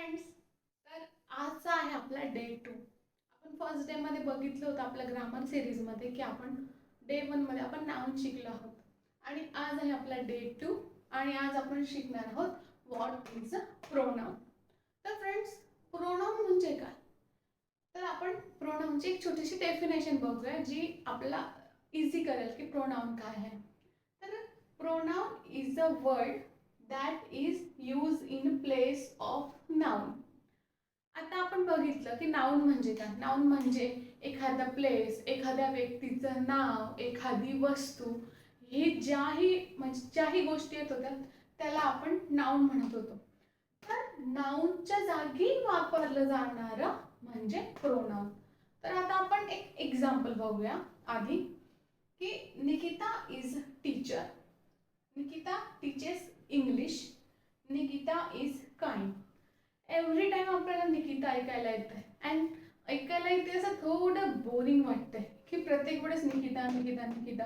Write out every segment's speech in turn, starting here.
Friends, तर आजचा आहे आपला डे 2. आपण फर्स्ट डे मध्ये बघितलं होतं आपल्या ग्रामर सिरीजमध्ये की आपण डे 1 मध्ये आपण नाउन शिकलो आहोत आणि आज आहे आपला डे 2 आणि आज आपण शिकणार आहोत व्हॉट इज अ प्रोनाउन. तर फ्रेंड्स, प्रोनाउन म्हणजे काय? तर आपण प्रोनाउनची एक छोटीशी डेफिनेशन बघूया जी आपल्याला इझी करेल की प्रोनाउन काय आहे. तर pronoun is a word that is use in place of noun. आता आपण बघितलं की नाउन म्हणजे काय. नाउन म्हणजे एखादा प्लेस, एखाद्या व्यक्तीचं नाव, एखादी वस्तू, ही ज्याही गोष्टी येत होत्या त्याला आपण नाउन म्हणत होतो. तर नाउनच्या जागी वापरलं जाणारं म्हणजे प्रोनाउन. तर आता आपण एक एक्झाम्पल बघूया आधी की Nikita is teacher. Nikita teaches English. Nikita is kind. Every time आपल्याला निकिता ऐकायला येते अँड ऐकायला येते असं थोडं बोरिंग वाटतंय की प्रत्येक वेळेस निकिता निकिता निकिता.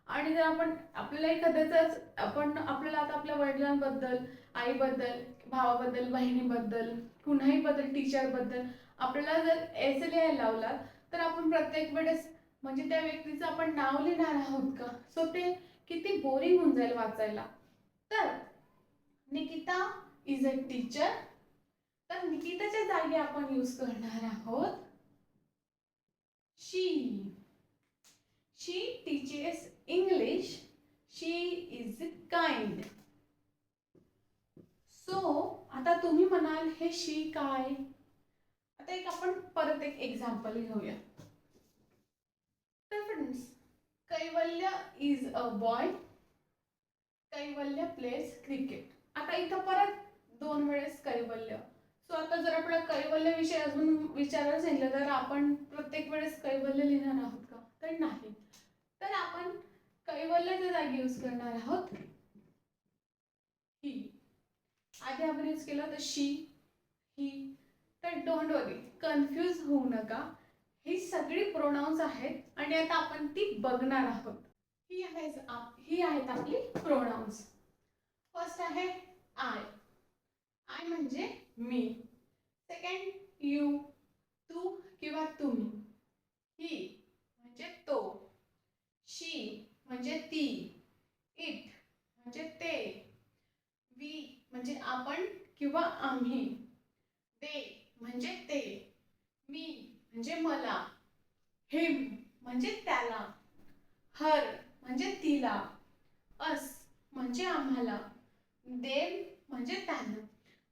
आणि जर आपण आपल्याला एखाद्याच आपल्याला आता आपल्या वडिलांबद्दल, आईबद्दल, भावाबद्दल, बहिणीबद्दल, कुणाही बद्दल, टीचरबद्दल आपल्याला जर एसे लिहायला लावला तर आपण प्रत्येक वेळेस म्हणजे त्या व्यक्तीचं आपण नाव लिहिणार आहोत का? सो ते किती बोरिंग होऊन जाईल वाचायला. तर निकिता इज अ टीचर. तर निकिताच्या जागी आपण यूज करणार आहोत she. She teaches English. She is kind. So आता तुम्ही म्हणाल हे शी काय? आता एक आपण परत एक एक्झाम्पल घेऊया. तर friends, Kaivalya is a boy. Kaivalya pledge cricket. आता इथं परत 2 वेळेस कैवल्य. सो आता जर आपल्याला कैवल्य विषय अजून विचारायला सांगितलं तर आपण प्रत्येक वेळेस कैवल्य लिहिणार आहोत का? तर नाही. तर आपण कैवल्याच्या जागी यूज करणार आहोत ही. आधी आपण यूज केलं तर शी, ही. तर डोंट वरी, कन्फ्यूज होऊ नका. ही सगळी प्रोनाउन्स आहेत आणि आता आपण ती बघणार आहोत. ही आहेत आपली प्रोनाउन्स. फर्स्ट आहे आय. आय म्हणजे मी. सेकंड यू, तू किंवा तुम्ही. ही म्हणजे तो. शी म्हणजे ती. इट म्हणजे ते. वी म्हणजे आपण किंवा आम्ही. दे म्हणजे ते. मी म्हणजे मला. हिम म्हणजे त्याला. हर म्हणजे तिला. अस म्हणजे आम्हाला. देम म्हणजे त्यांना.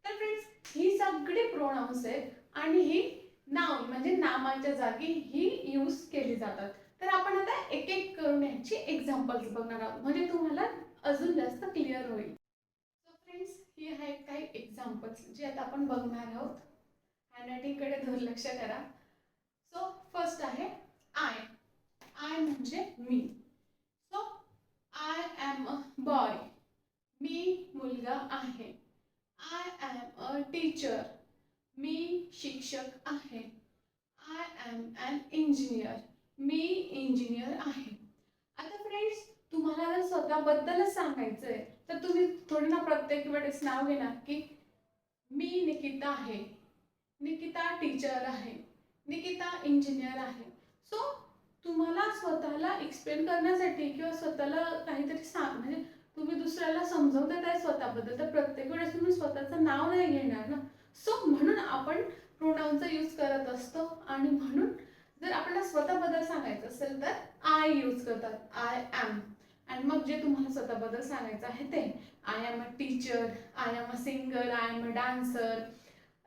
तर फ्रेंड्स, ही सगळी प्रोनाउन्स आहेत आणि ही नाउन म्हणजे नामाच्या जागी ही यूज केली जातात. तर आपण आता एक एक करून याची एक्झाम्पल्स बघणार आहोत म्हणजे तुम्हाला अजून जास्त क्लिअर होईल. सो फ्रेंड्स, ही आहेत काही एक्झाम्पल्स जे आता आपण बघणार आहोत. हँडरायटिंगकडे दुर्लक्ष करा. सो फर्स्ट आहे आय. आय म्हणजे मी. So I am a boy. मी मुलगा आहे. I am a teacher. मी शिक्षक आहे. I am an engineer. मी इंजिनियर आहे. आता फ्रेंड्स, तुम्हाला जर स्वतःबद्दलच सांगायचंय तर तुम्ही थोडी ना प्रत्येक वेळेस नाव घेणार की मी निकिता आहे, निकिता टीचर आहे, निकिता इंजिनियर आहे. सो तुम्हाला स्वतःला एक्सप्लेन करण्यासाठी किंवा स्वतःला काहीतरी म्हणजे तुम्ही दुसऱ्याला समजवतात आहे स्वतःबद्दल तर प्रत्येक वेळेस तुम्ही स्वतःचं नाव नाही घेणार ना. सो म्हणून आपण प्रोनाउनचा यूज करत असतो आणि म्हणून जर आपल्याला स्वतःबद्दल सांगायचं असेल तर आय यूज करतात. I am. आणि मग जे तुम्हाला स्वतःबद्दल सांगायचं आहे ते I am a teacher, I am a singer, I am a dancer,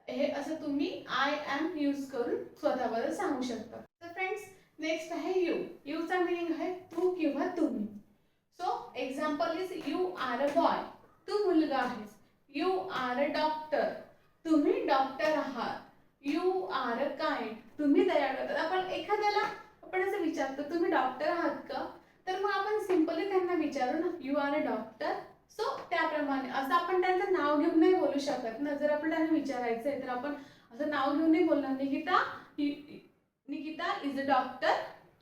हे असं तुम्ही आय एम यूज करून स्वतःबद्दल सांगू शकता. तर फ्रेंड्स, नेक्स्ट आहे यू. यूचा मीनिंग आहे तू किंवा तुम्ही. So example is you are a boy. तू मुलगा आहेस. You are a doctor. तुम्ही डॉक्टर आहात. You are a kind. तुम्ही दयाळू आहात. आपण एखाद्याला आपण असं विचारतो तुम्ही डॉक्टर आहात का? तर मग आपण सिंपली त्यांना विचारू ना you are a doctor. So त्याप्रमाणे असं आपण त्यांचं नाव घेऊन नाही बोलू शकत ना. जर आपल्याला विचारायचं आहे तर आपण असं नाव घेऊन नाही बोलणार Nikita Nikita is a doctor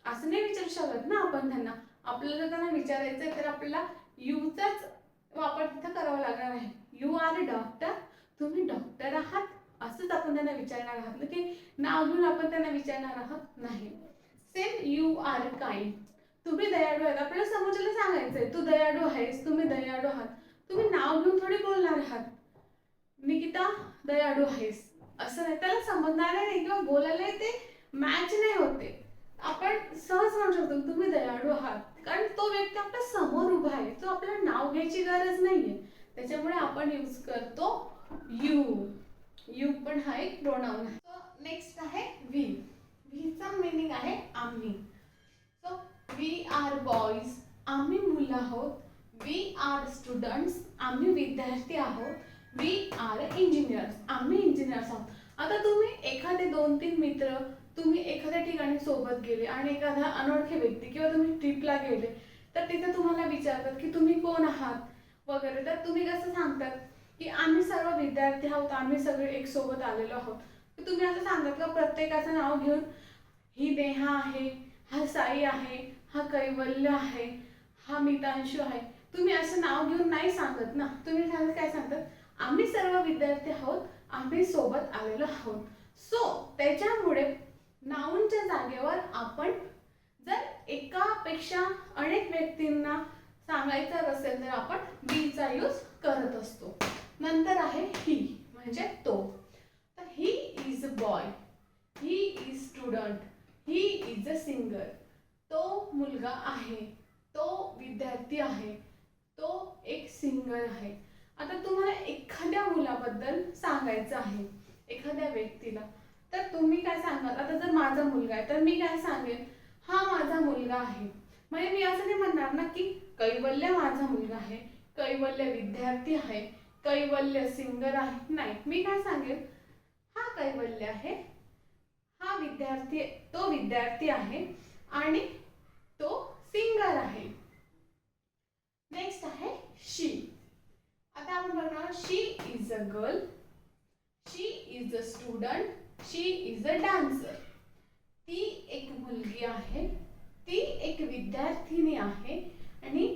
असं नाही विचारू शकत ना आपण त्यांना. आपल्याला जर त्यांना विचारायचं आहे तर आपल्याला यूचाच वापर तिथं करावा लागणार आहे. You are a doctor. तुम्ही डॉक्टर आहात असंच आपण त्यांना विचारणार आहात, की नाव घेऊन आपण त्यांना विचारणार आहात नाही. सेम यू आर काइंड, तुम्ही दयाळू आहात, आपल्याला समोरच्याला सांगायचंय तू दयाळू आहेस, तुम्ही दयाळू आहात. तुम्ही नाव घेऊन थोडी बोलणार आहात निकिता दयाळू आहेस असं नाही, त्याला समजणार नाही किंवा बोलायला ते मॅच नाही होते. आपण सहज म्हणू शकतो तुम्ही दयाळू आहात, कारण तो व्यक्ती आपल्या समोर उभा आहे, तो आपल्याला नाव घ्यायची गरज नाहीये, त्याच्यामुळे आपण यूज करतो यू. यू पण हा एक प्रोनाउन आहे. सो नेक्स्ट आहे वी. वीचा मीनिंग आहे आम्ही. सो वी आर बॉईज, आम्ही मुलं आहोत. वी आर स्टुडंट्स, आम्ही विद्यार्थी आहोत. वी आर इंजिनियर्स, आम्ही इंजिनियर्स आहोत. आता तुम्ही एखादे 2-3 मित्र तुम्ही एखाद्या ठिकाणी सोबत गेले आणि एखादा अनोळखी व्यक्ती किंवा तुम्ही ट्रिपला गेले तर तिथे तुम्हाला विचारतात की तुम्ही कोण आहात वगैरे, तर तुम्ही कसं सांगतात की आम्ही सर्व विद्यार्थी आहोत, आम्ही सगळे एक सोबत आलेलो आहोत. तर तुम्ही असं सांगतात का प्रत्येकाचं नाव घेऊन ही नेहा आहे, हा साई आहे, हा कैवल्य आहे, हा मितांशू आहे. तुम्ही असं नाव घेऊन नाही सांगत ना, तुम्ही काय सांगतात आम्ही सर्व विद्यार्थी आहोत, आम्ही सोबत आलेलो आहोत. सो त्याच्यामुळे नाउनच्या जागेवर आपण जर एकापेक्षा अनेक व्यक्तींना सांगायचं असेल तर आपण बीचा यूज करत असतो. नंतर आहे ही म्हणजे तो. तर he is a boy, he is student, he is a singer. तो मुलगा आहे, तो विद्यार्थी आहे, तो एक सिंगर आहे. आता तुम्हाला एखाद्या मुलाबद्दल सांगायचं आहे एखाद्या व्यक्तीला, तर तुम्ही काय सांगाल. आता जर माझा मुलगा आहे तर मी काय सांगेन, हा माझा मुलगा आहे. म्हणजे मी असं नाही म्हणणार ना की कैवल्य माझा मुलगा आहे, कैवल्य विद्यार्थी आहे, कैवल्य सिंगर आहे. नाही, मी काय सांगेन हा कैवल्य आहे, हा विद्यार्थी, तो विद्यार्थी आहे आणि तो सिंगर आहे. नेक्स्ट आहे शी. आता आपण बघणार she is a girl, she is a student, she is a dancer. ती एक मुलगी आहे, ती एक विद्यार्थिनी आहे आणि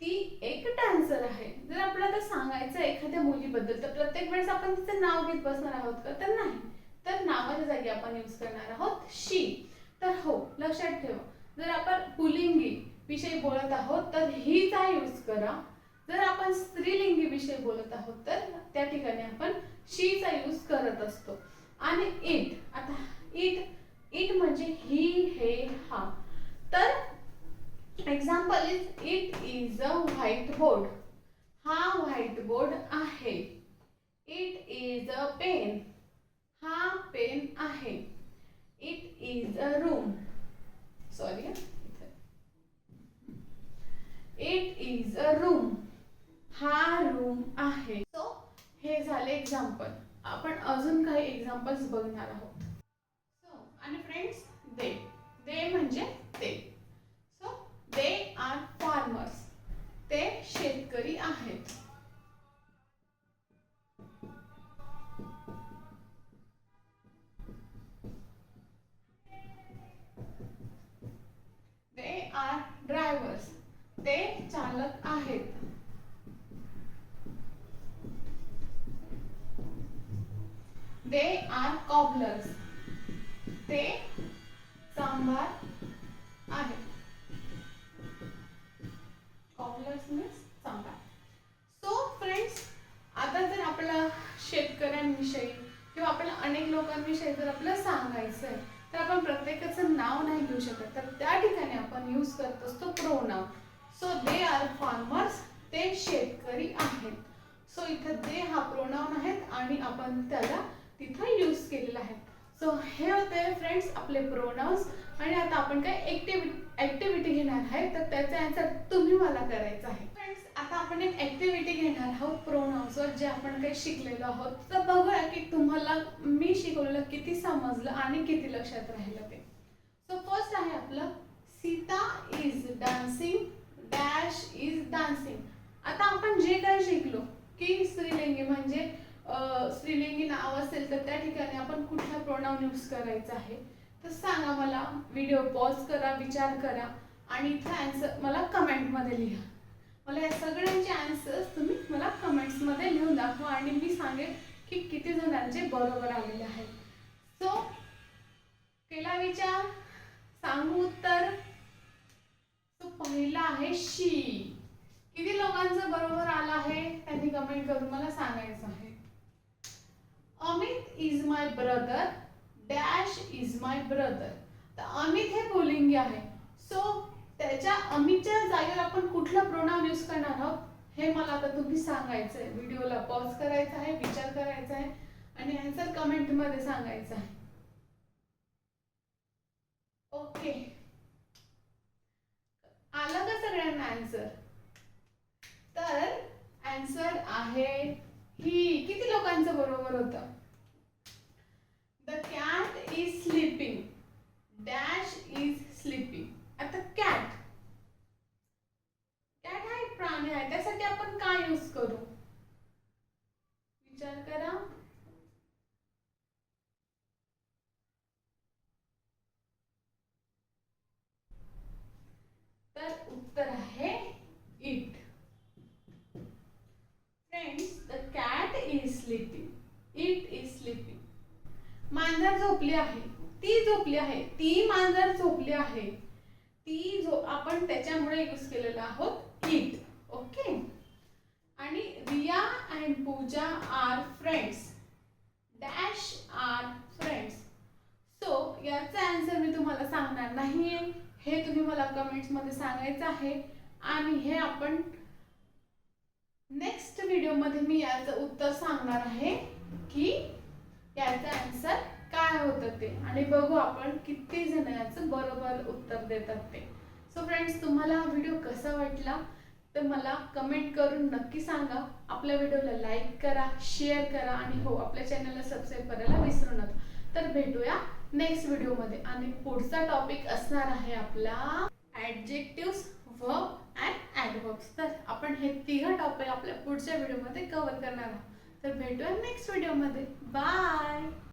ती एक डान्सर आहे. जर आपल्याला सांगायचं एखाद्या मुलीबद्दल तर प्रत्येक वेळेस आपण तिचं नाव घेत बसणार आहोत का, तर नाही. तर नावाच्या जागी आपण यूज करणार आहोत शी. तर हो, लक्षात ठेवा, जर आपण पुल्लिंगी विषयी बोलत आहोत तर हीचा यूज करा. जर आपण स्त्रीलिंगी विषयी बोलत आहोत तर त्या ठिकाणी आपण शीचा यूज करत असतो. आणि इट, आता इट म्हणजे ही, हे, हा. तर example is it is a white board, हा व्हाईट बोर्ड आहे. इट इज अ पेन, हा पेन आहे. It is a room, sorry, it is a room, हा रूम आहे. सो हे झाले एक्झाम्पल. आपण अजून काही एक्झाम्पल्स बघणार आहोत. सो आणि फ्रेंड्स, दे म्हणजे ते. सो दे आर फार्मर्स, ते शेतकरी आहेत. दे आर ड्रायव्हर्स, ते चालक आहेत. दे आर कॉबलर्स, ते सांभार आहेत. कॉबलर्स मीन्स सांभार. सो फ्रेंड्स, आता जर आपल्याला शेतकऱ्यांविषयी किंवा आपल्याला अनेक लोकांविषयी जर आपल्याला सांगायचं आहे तर आपण प्रत्येकाचं नाव नाही घेऊ शकत, तर त्या ठिकाणी आपण यूज करत असतो pronoun. So they are farmers, ते शेतकरी आहेत. सो इथं दे हा प्रोनाउन आहेत आणि आपण त्याला तिथं यूज केलेला आहे. सो हे होते फ्रेंड्स आपले प्रोनाउन्स. आणि आता आपण काय ऍक्टिव्हिटी घेणार आहे, तर त्याचा आन्सर तुम्ही मला करायचा आहे. फ्रेंड्स, आता आपण एक ऍक्टिव्हिटी घेणार आहोत प्रोनाउन्सवर, जे आपण काही शिकलेलो आहोत. तर बघूया की तुम्हाला मी शिकवलेलं किती समजलं आणि किती लक्षात राहिलं ते. सो फर्स्ट आहे आपलं Sita is dancing, dash is dancing. आता आपण जे काही शिकलो की स्त्रीलिंगी म्हणजे स्त्रीलिंगी नाव असेल तर त्या ठिकाणी आपण कुठला प्रोनाउन यूज करायचा आहे, तर सांगा मला. व्हिडिओ पॉज करा, विचार करा आणि इथं आन्सर मला कमेंटमध्ये लिहा. मला या सगळ्यांचे आन्सर्स तुम्ही मला कमेंट्समध्ये लिहून दाखवा आणि मी सांगेन की किती जणांचे बरोबर आलेले आहेत. सो केला विचार, सांगू उत्तर. तो पहिला आहे शी. किती लोकांचं बरोबर आलं आहे त्यांनी कमेंट करून मला सांगायचं आहे. Amit is my brother, dash is my brother. तर अमित हे पुल्लिंगी आहे. सो त्याच्या अमितच्या जागेवर आपण कुठला प्रोनाउन यूज करणार आहोत हे मला आता तुम्ही सांगायचं आहे. व्हिडिओला पॉज करायचा आहे, विचार करायचा आहे आणि आन्सर कमेंट मध्ये सांगायचा आहे. ओके, आलं का सगळ्यांना आन्सर? तर आन्सर आहे ही. किती लोकांचं बरोबर होतं? The cat is sleeping, dash is sleeping. आता कॅट हा एक प्राणी आहे, त्यासाठी आपण काय यूज करू? विचार करा. तर उत्तर आहे it. Friends, the cat is sleeping, it is sleeping. मांजर झोपली आहे, ती झोपली आहे, ती मांजर झोपली आहे. ती आपण त्याच्यामुळे यूज केलेला आहोत इट. ओके. आणि Riya and Pooja are friends, dash are friends. So याचा आन्सर मी तुम्हाला सांगणार नाहीये, हे तुम्ही मला कमेंट्स मध्ये सांगायचं आहे. आणि हे आपण नेक्स्ट व्हिडिओ मध्ये मी याचं उत्तर सांगणार आहे की याचा आन्सर काय होतं ते, आणि बघू आपण किती जण याचं बरोबर उत्तर देतात ते. सो फ्रेंड्स, तुम्हाला व्हिडिओ कसा वाटला तर मला कमेंट करून नक्की सांगा. आपल्या व्हिडिओला लाईक करा, शेअर करा आणि हो, आपल्या चॅनलला सबस्क्राईब करायला विसरू नका. तर भेटूया नेक्स्ट व्हिडिओमध्ये आणि पुढचा टॉपिक असणार आहे आपला ॲडजेक्टिव्स, वर्ब अँड ॲडव्हर्ब्स. तर आपण हे तिघं टॉपिक आपल्या पुढच्या व्हिडिओमध्ये कव्हर करणार आहोत. तर भेटूया नेक्स्ट व्हिडिओमध्ये. बाय.